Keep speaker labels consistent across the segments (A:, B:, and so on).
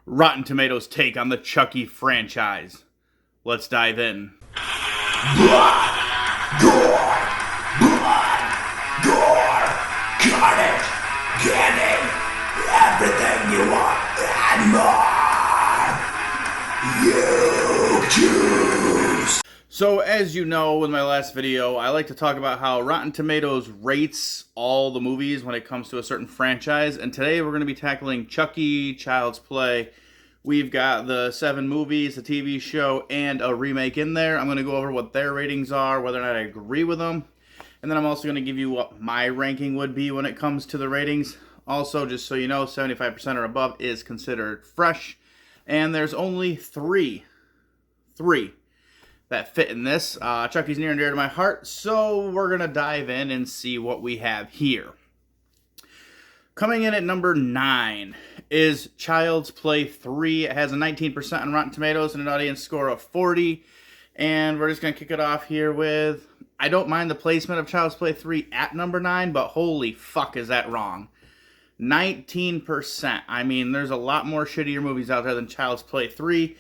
A: Rotten Tomatoes' take on the Chucky franchise. Let's dive in.
B: Blood, gore, blood, gore, cut it, get it, everything you want and more. You choose.
A: So as you know, in my last video, I like to talk about how Rotten Tomatoes rates all the movies when it comes to a certain franchise. And today we're going to be tackling Chucky, Child's Play. We've got the 7 movies, the TV show, and a remake in there. I'm going to go over what their ratings are, whether or not I agree with them. And then I'm also going to give you what my ranking would be when it comes to the ratings. Also, just so you know, 75% or above is considered fresh. And there's only three that fit in this. Chucky's near and dear to my heart, so we're going to dive in and see what we have here. Coming in at number 9 is Child's Play 3. It has a 19% on Rotten Tomatoes and an audience score of 40. And we're just going to kick it off here with, I don't mind the placement of Child's Play 3 at number 9, but holy fuck is that wrong. 19%. I mean, there's a lot more shittier movies out there than Child's Play 3.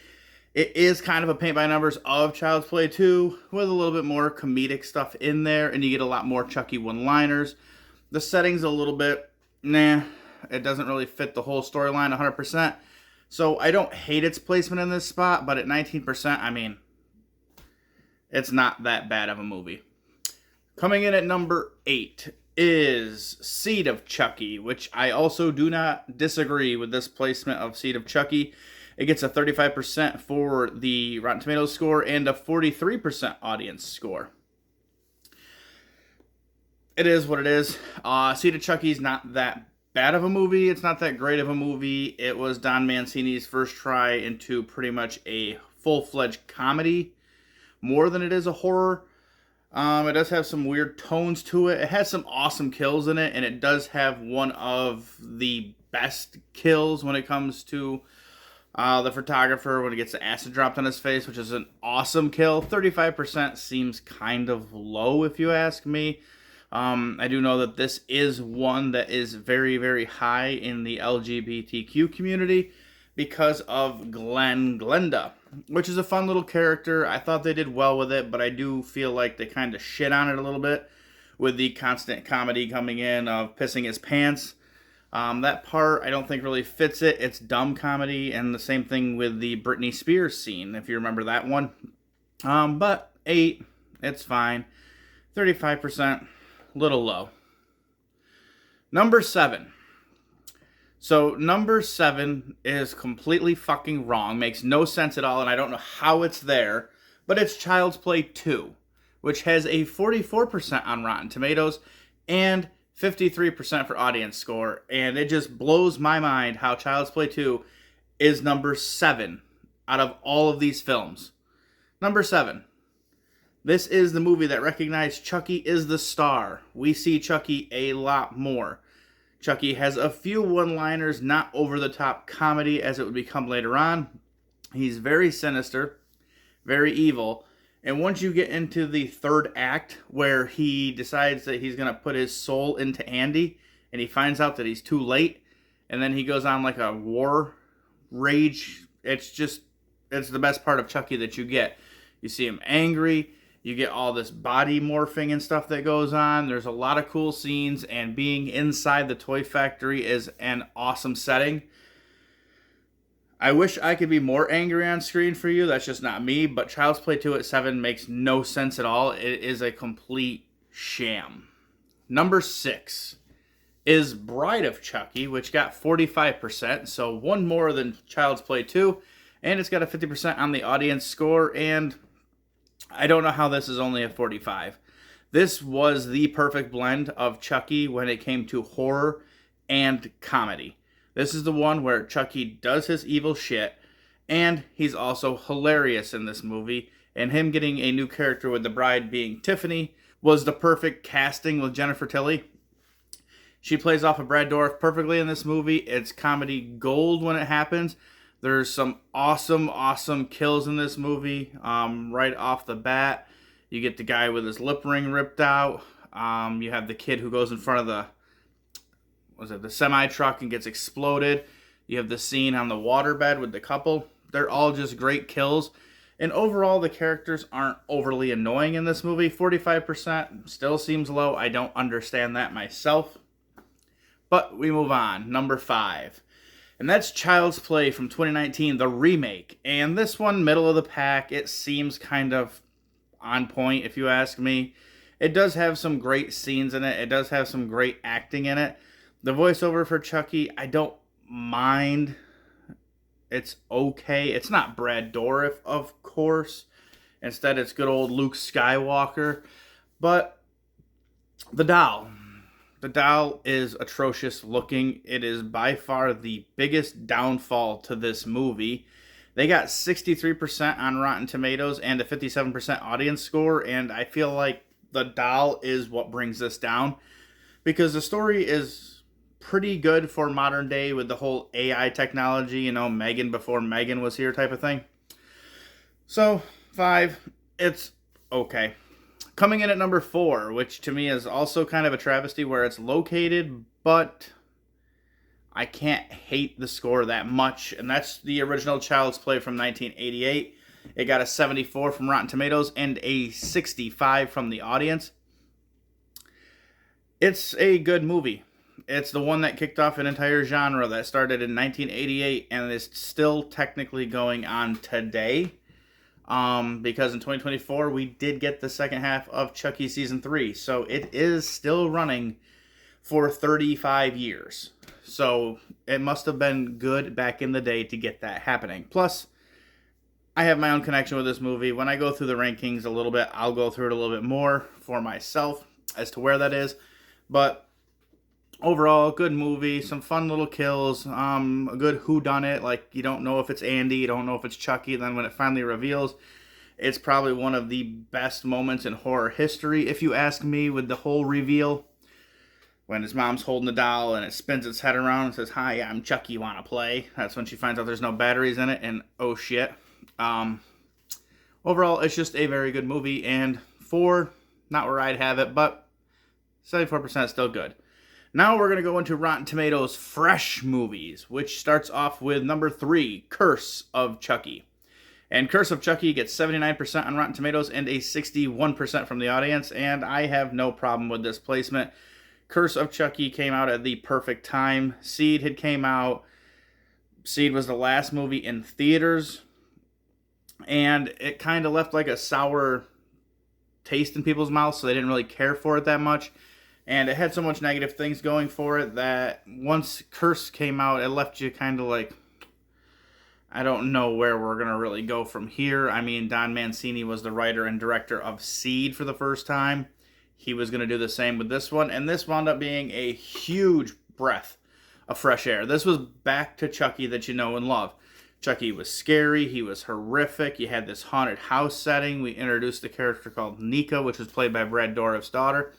A: It is kind of a paint by numbers of Child's Play 2 with a little bit more comedic stuff in there, and you get a lot more Chucky one-liners. The setting's a little bit, nah, it doesn't really fit the whole storyline 100%. So I don't hate its placement in this spot, but at 19%, I mean, it's not that bad of a movie. Coming in at number 8 is Seed of Chucky, which I also do not disagree with this placement of Seed of Chucky. It gets a 35% for the Rotten Tomatoes score and a 43% audience score. It is what it is. Seed of Chucky's not that bad of a movie. It's not that great of a movie. It was Don Mancini's first try into pretty much a full-fledged comedy, more than it is a horror. It does have some weird tones to it. It has some awesome kills in it, and it does have one of the best kills when it comes to the photographer when he gets the acid dropped on his face, which is an awesome kill. 35% seems kind of low if you ask me. I do know that this is one that is very, very high in the LGBTQ community because of Glenda, which is a fun little character. I thought they did well with it, but I do feel like they kind of shit on it a little bit with the constant comedy coming in of pissing his pants. That part I don't think really fits it. It's dumb comedy, and the same thing with the Britney Spears scene, if you remember that one. But 8, it's fine. 35%, little low. Number 7. So number 7 is completely fucking wrong, makes no sense at all, and I don't know how it's there, but it's Child's Play 2, which has a 44% on Rotten Tomatoes and 53% for audience score, and it just blows my mind how Child's Play 2 is number 7 out of all of these films. Number 7. This is the movie that recognized Chucky is the star. We see Chucky a lot more. Chucky has a few one-liners, not over-the-top comedy as it would become later on. He's very sinister, very evil. And once you get into the third act, where he decides that he's going to put his soul into Andy, and he finds out that he's too late, and then he goes on like a war rage, it's the best part of Chucky that you get. You see him angry, you get all this body morphing and stuff that goes on. There's a lot of cool scenes, and being inside the toy factory is an awesome setting. I wish I could be more angry on screen for you. That's just not me. But Child's Play 2 at 7 makes no sense at all. It is a complete sham. Number 6 is Bride of Chucky, which got 45%. So one more than Child's Play 2. And it's got a 50% on the audience score. And I don't know how this is only a 45. This was the perfect blend of Chucky when it came to horror and comedy. This is the one where Chucky does his evil shit, and he's also hilarious in this movie, and him getting a new character with the bride being Tiffany was the perfect casting with Jennifer Tilly. She plays off of Brad Dourif perfectly in this movie. It's comedy gold when it happens. There's some awesome, awesome kills in this movie right off the bat. You get the guy with his lip ring ripped out. You have the kid who goes in front of the semi-truck and gets exploded. You have the scene on the waterbed with the couple. They're all just great kills. And overall, the characters aren't overly annoying in this movie. 45% still seems low. I don't understand that myself. But we move on. Number 5. And that's Child's Play from 2019, the remake. And this one, middle of the pack, it seems kind of on point, if you ask me. It does have some great scenes in it. It does have some great acting in it. The voiceover for Chucky, I don't mind. It's okay. It's not Brad Dourif, of course. Instead, it's good old Luke Skywalker. But the doll. The doll is atrocious looking. It is by far the biggest downfall to this movie. They got 63% on Rotten Tomatoes and a 57% audience score, and I feel like the doll is what brings this down, because the story is pretty good for modern day with the whole AI technology, you know, Megan before Megan was here type of thing. So, 5, it's okay. Coming in at number 4, which to me is also kind of a travesty where it's located, but I can't hate the score that much, and that's the original Child's Play from 1988. It got a 74 from Rotten Tomatoes and a 65 from the audience. It's a good movie. It's the one that kicked off an entire genre that started in 1988 and is still technically going on today. Because in 2024 we did get the second half of Chucky Season 3. So it is still running for 35 years. So it must have been good back in the day to get that happening. Plus, I have my own connection with this movie. When I go through the rankings a little bit, I'll go through it a little bit more for myself as to where that is. But overall, good movie, some fun little kills, a good whodunit. Like, you don't know if it's Andy, you don't know if it's Chucky. Then when it finally reveals, it's probably one of the best moments in horror history, if you ask me, with the whole reveal. When his mom's holding the doll and it spins its head around and says, "Hi, I'm Chucky, wanna play?" That's when she finds out there's no batteries in it, and oh shit. Overall, it's just a very good movie, and 4, not where I'd have it, but 74% is still good. Now we're going to go into Rotten Tomatoes fresh movies, which starts off with number 3, Curse of Chucky. And Curse of Chucky gets 79% on Rotten Tomatoes and a 61% from the audience, and I have no problem with this placement. Curse of Chucky came out at the perfect time. Seed had came out. Seed was the last movie in theaters, and it kind of left like a sour taste in people's mouths, so they didn't really care for it that much. And it had so much negative things going for it that once Curse came out, it left you kind of like, I don't know where we're going to really go from here. I mean, Don Mancini was the writer and director of Seed for the first time. He was going to do the same with this one, and this wound up being a huge breath of fresh air. This was back to Chucky that you know and love. Chucky was scary, he was horrific, you had this haunted house setting. We introduced a character called Nika, which was played by Brad Dourif's daughter.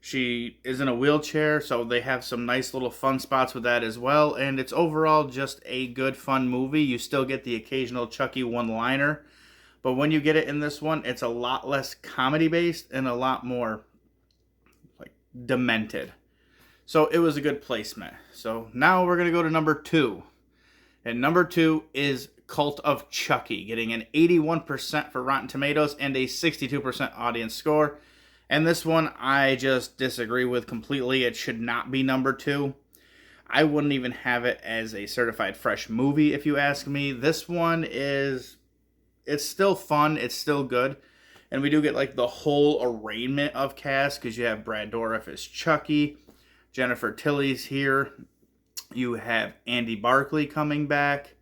A: She is in a wheelchair, so they have some nice little fun spots with that as well, and it's overall just a good, fun movie. You still get the occasional Chucky one-liner, but when you get it in this one, it's a lot less comedy-based and a lot more, like, demented. So it was a good placement. So now we're going to go to number 2. And number 2 is Cult of Chucky, getting an 81% for Rotten Tomatoes and a 62% audience score. And this one, I just disagree with completely. It should not be number 2. I wouldn't even have it as a certified fresh movie, if you ask me. This one is, it's still fun. It's still good. And we do get like the whole arraignment of cast, because you have Brad Dourif as Chucky. Jennifer Tilly's here. You have Andy Barclay coming back.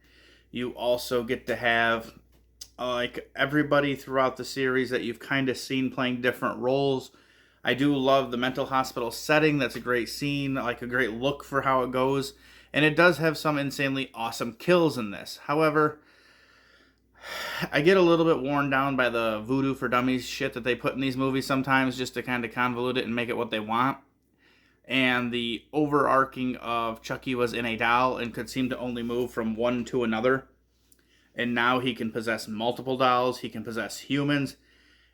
A: You also get to have like everybody throughout the series that you've kind of seen playing different roles. I do love the mental hospital setting. That's a great scene, like a great look for how it goes. And it does have some insanely awesome kills in this. However, I get a little bit worn down by the voodoo for dummies shit that they put in these movies sometimes, just to kind of convolute it and make it what they want. And the overarching of Chucky was in a doll and could seem to only move from one to another. And now he can possess multiple dolls, he can possess humans,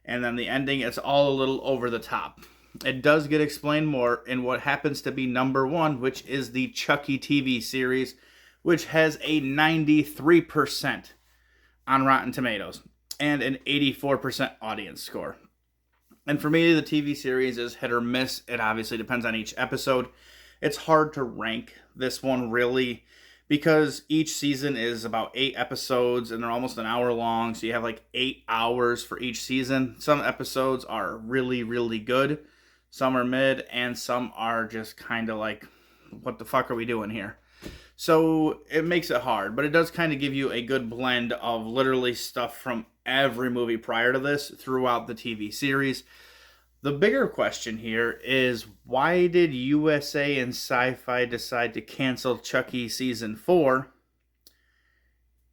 A: and then the ending, it's all a little over the top. It does get explained more in what happens to be number 1, which is the Chucky TV series which has a 93% on Rotten Tomatoes and an 84% audience score. And for me, the TV series is hit or miss. It obviously depends on each episode. It's hard to rank this one, really, because each season is about 8 episodes, and they're almost an hour long, so you have like 8 hours for each season. Some episodes are really, really good. Some are mid, and some are just kind of like, what the fuck are we doing here? So it makes it hard, but it does kind of give you a good blend of literally stuff from every movie prior to this throughout the TV series. The bigger question here is, why did USA and Sci-Fi decide to cancel Chucky Season 4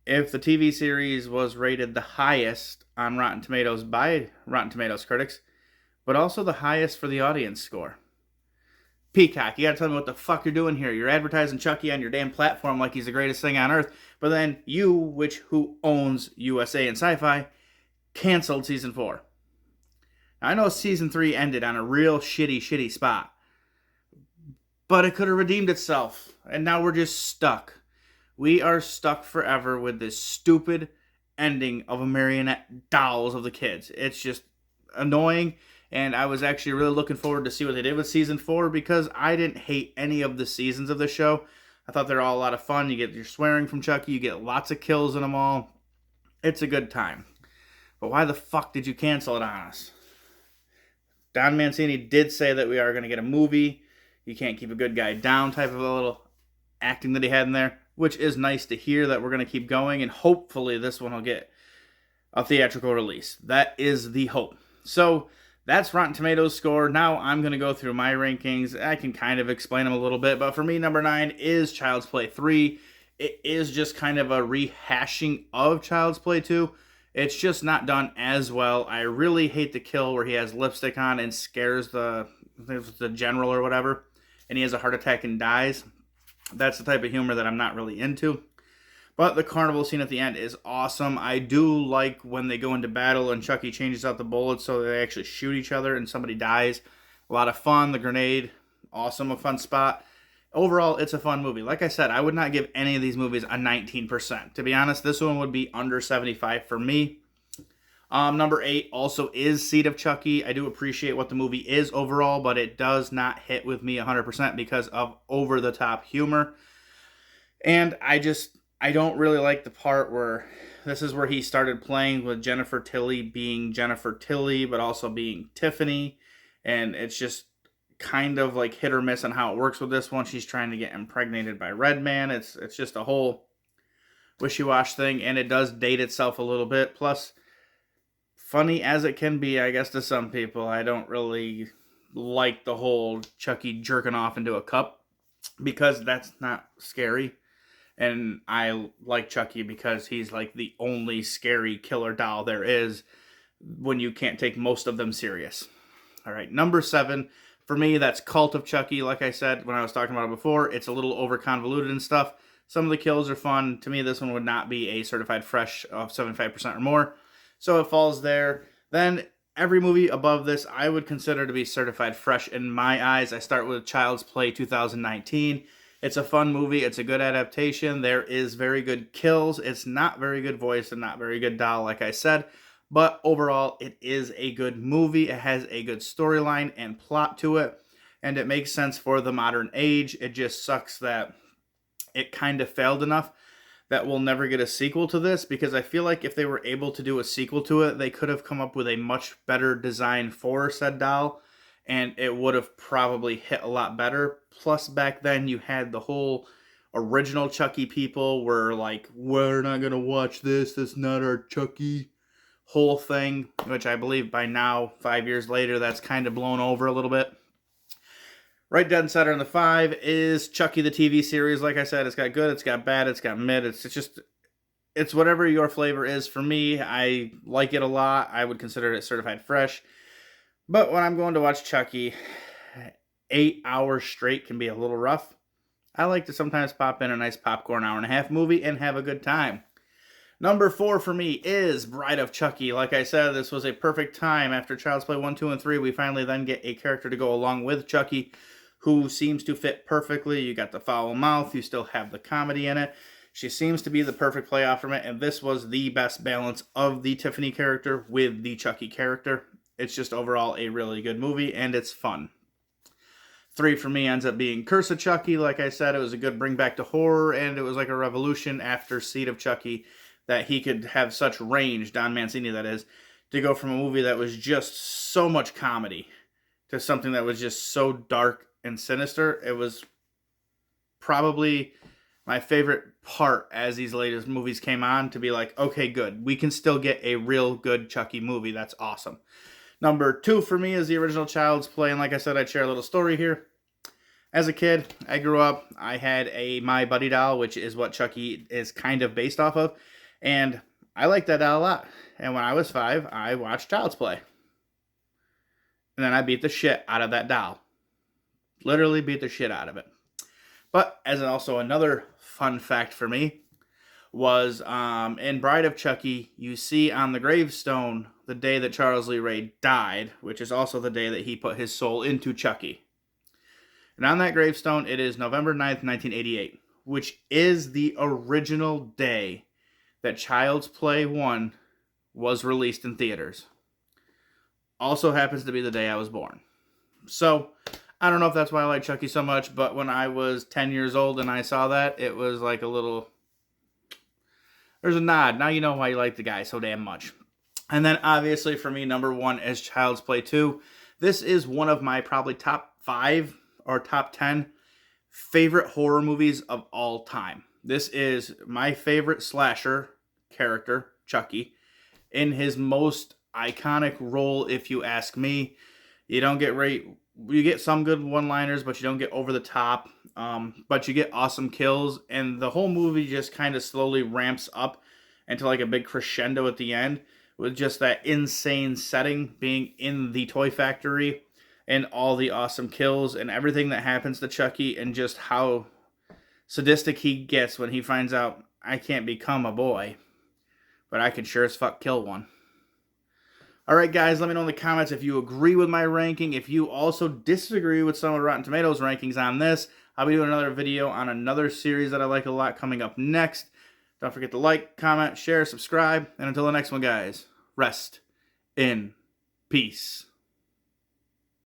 A: if the TV series was rated the highest on Rotten Tomatoes by Rotten Tomatoes critics, but also the highest for the audience score? Peacock, you gotta tell me what the fuck you're doing here. You're advertising Chucky on your damn platform like he's the greatest thing on earth, but then you, who owns USA and Sci-Fi, canceled Season 4. Now, I know Season 3 ended on a real shitty spot, but it could have redeemed itself, and now we're just stuck. We are stuck forever with this stupid ending of a marionette dolls of the kids. It's just annoying. And I was actually really looking forward to see what they did with Season 4, because I didn't hate any of the seasons of the show. I thought they're all a lot of fun. You get your swearing from Chucky. You get lots of kills in them all. It's a good time. But why the fuck did you cancel it on us? Don Mancini did say that we are going to get a movie. You can't keep a good guy down type of a little acting that he had in there, which is nice to hear that we're going to keep going. And hopefully this one will get a theatrical release. That is the hope. So that's Rotten Tomatoes score. Now I'm going to go through my rankings. I can kind of explain them a little bit, but for me, number 9 is Child's Play 3. It is just kind of a rehashing of Child's Play 2. It's just not done as well. I really hate the kill where he has lipstick on and scares the general or whatever, and he has a heart attack and dies. That's the type of humor that I'm not really into. But the carnival scene at the end is awesome. I do like when they go into battle and Chucky changes out the bullets so they actually shoot each other and somebody dies. A lot of fun. The grenade, awesome, a fun spot. Overall, it's a fun movie. Like I said, I would not give any of these movies a 19%. To be honest, this one would be under 75 for me. Number 8 also is Seed of Chucky. I do appreciate what the movie is overall, but it does not hit with me 100% because of over-the-top humor. And I don't really like the part where this is where he started playing with Jennifer Tilly being Jennifer Tilly, but also being Tiffany. And it's just kind of like hit or miss on how it works with this one. She's trying to get impregnated by Redman. It's just a whole wishy-wash thing, and it does date itself a little bit. Plus, funny as it can be, I guess, to some people, I don't really like the whole Chucky jerking off into a cup, because that's not scary. And I like Chucky because he's like the only scary killer doll there is when you can't take most of them serious. All right, number 7, for me, that's Cult of Chucky. Like I said when I was talking about it before, it's a little over convoluted and stuff. Some of the kills are fun. To me, this one would not be a certified fresh of 75% or more. So it falls there. Then every movie above this I would consider to be certified fresh in my eyes. I start with Child's Play 2019. It's a fun movie. It's a good adaptation. There is very good kills. It's not very good voice and not very good doll, like I said. But overall, it is a good movie. It has a good storyline and plot to it. And it makes sense for the modern age. It just sucks that it kind of failed enough that we'll never get a sequel to this. Because I feel like if they were able to do a sequel to it, they could have come up with a much better design for said doll. And it would have probably hit a lot better. Plus, back then, you had the whole original Chucky people were like, we're not going to watch this. That's not our Chucky whole thing. Which I believe by now, 5 years later, that's kind of blown over a little bit. Right dead center in the 5 is Chucky the TV series. Like I said, it's got good, it's got bad, it's got mid. It's whatever your flavor is. For me, I like it a lot. I would consider it certified fresh. But when I'm going to watch Chucky, 8 hours straight can be a little rough. I like to sometimes pop in a nice popcorn hour-and-a-half movie and have a good time. Number 4 for me is Bride of Chucky. Like I said, this was a perfect time. After Child's Play 1, 2, and 3, we finally then get a character to go along with Chucky who seems to fit perfectly. You got the foul mouth, you still have the comedy in it. She seems to be the perfect play off from it, and this was the best balance of the Tiffany character with the Chucky character. It's just overall a really good movie, and it's fun. 3 for me ends up being Curse of Chucky. Like I said, it was a good bring back to horror, and it was like a revolution after Seed of Chucky that he could have such range, Don Mancini that is, to go from a movie that was just so much comedy to something that was just so dark and sinister. It was probably my favorite part as these latest movies came on, to be like, okay, good. We can still get a real good Chucky movie. That's awesome. Number 2 for me is the original Child's Play. And like I said, I'd share a little story here. As a kid, I grew up, I had a My Buddy doll, which is what Chucky is kind of based off of. And I liked that doll a lot. And when I was 5, I watched Child's Play. And then I beat the shit out of that doll. Literally beat the shit out of it. But as also another fun fact for me was in Bride of Chucky, you see on the gravestone the day that Charles Lee Ray died, which is also the day that he put his soul into Chucky. And on that gravestone, it is November 9th, 1988, which is the original day that Child's Play 1 was released in theaters. Also happens to be the day I was born. So, I don't know if that's why I like Chucky so much, but when I was 10 years old and I saw that, it was like a little... There's a nod. Now you know why you like the guy so damn much. And then, obviously, for me, number 1 is Child's Play 2. This is one of my probably top 5 or top 10 favorite horror movies of all time. This is my favorite slasher character, Chucky, in his most iconic role, if you ask me. You get some good one-liners, but you don't get over the top. But you get awesome kills, and the whole movie just kind of slowly ramps up into like a big crescendo at the end, with just that insane setting being in the toy factory and all the awesome kills and everything that happens to Chucky, and just how sadistic he gets when he finds out, I can't become a boy, but I can sure as fuck kill one. Alright guys, let me know in the comments if you agree with my ranking, if you also disagree with some of Rotten Tomatoes rankings on this. I'll be doing another video on another series that I like a lot coming up next. Don't forget to like, comment, share, subscribe, and until the next one guys, rest in peace.